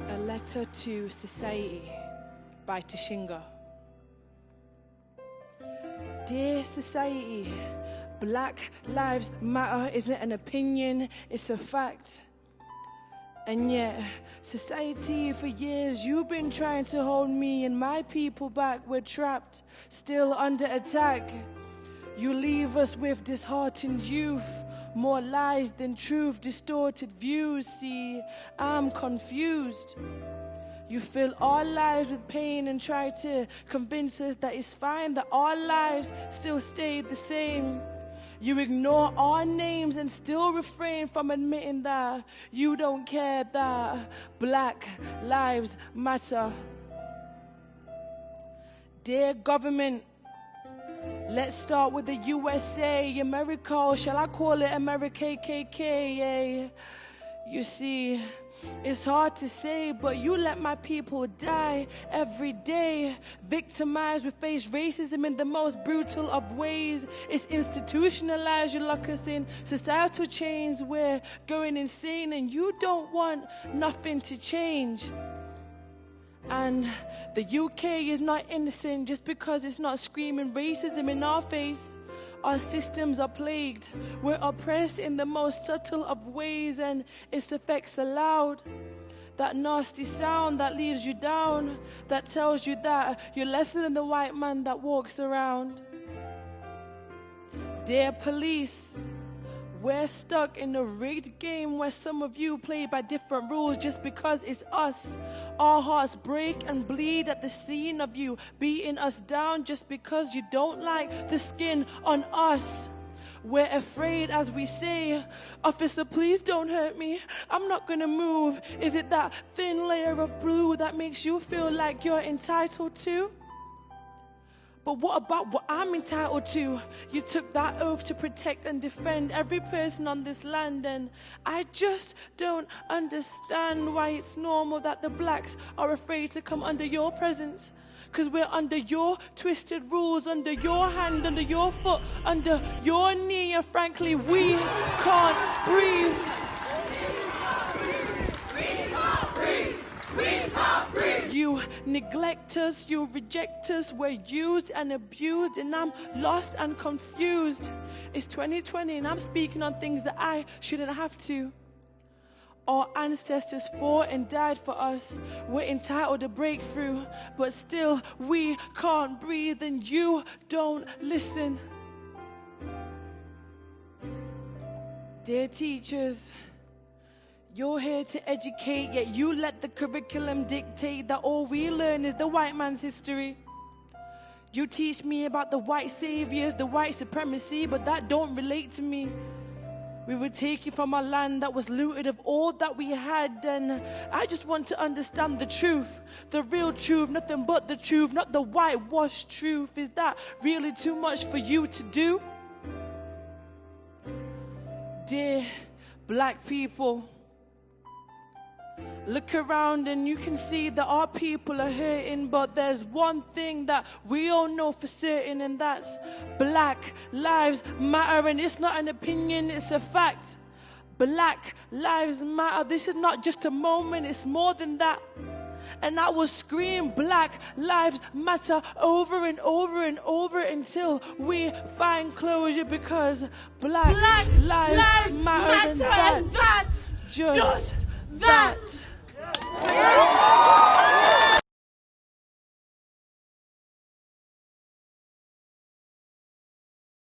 A Letter to Society by Tashinga. Dear society, Black Lives Matter isn't an opinion, it's a fact. And yet, society, for years you've been trying to hold me and my people back. We're trapped, still under attack. You leave us with disheartened youth, more lies than truth, distorted views. See, I'm confused. You fill our lives with pain and try to convince us that it's fine, that our lives still stay the same. You ignore our names and still refrain from admitting that you don't care, that Black Lives Matter. Dear government, let's start with the USA, America, or shall I call it America KKK? You see, it's hard to say, but you let my people die every day. Victimized, we face racism in the most brutal of ways. It's institutionalized, you lock us in societal chains. We're going insane and you don't want nothing to change. And the UK is not innocent just because it's not screaming racism in our face. Our systems are plagued. We're oppressed in the most subtle of ways, and its effects are loud. That nasty sound that leaves you down, that tells you that you're lesser than the white man that walks around. Dear police, we're stuck in a rigged game where some of you play by different rules just because it's us. Our hearts break and bleed at the scene of you beating us down just because you don't like the skin on us. We're afraid as we say, officer, please don't hurt me. I'm not gonna move. Is it that thin layer of blue that makes you feel like you're entitled to? But what about what I'm entitled to? You took that oath to protect and defend every person on this land, and I just don't understand why it's normal that the blacks are afraid to come under your presence. Because we're under your twisted rules, under your hand, under your foot, under your knee, and frankly, we can't breathe. You neglect us, you reject us, we're used and abused, and I'm lost and confused. It's 2020 and I'm speaking on things that I shouldn't have to. Our ancestors fought and died for us. We're entitled to breakthrough, but still we can't breathe and you don't listen. Dear teachers, you're here to educate, yet you let the curriculum dictate that all we learn is the white man's history. You teach me about the white saviors, the white supremacy, but that don't relate to me. We were taken from our land that was looted of all that we had, and I just want to understand the truth, the real truth, nothing but the truth, not the whitewashed truth. Is that really too much for you to do? Dear Black people, look around and you can see that our people are hurting, but there's one thing that we all know for certain, and that's Black Lives Matter. And it's not an opinion, it's a fact. Black Lives Matter. This is not just a moment, it's more than that. And I will scream Black Lives Matter over and over and over until we find closure, because Black Lives Matter, and that's just that.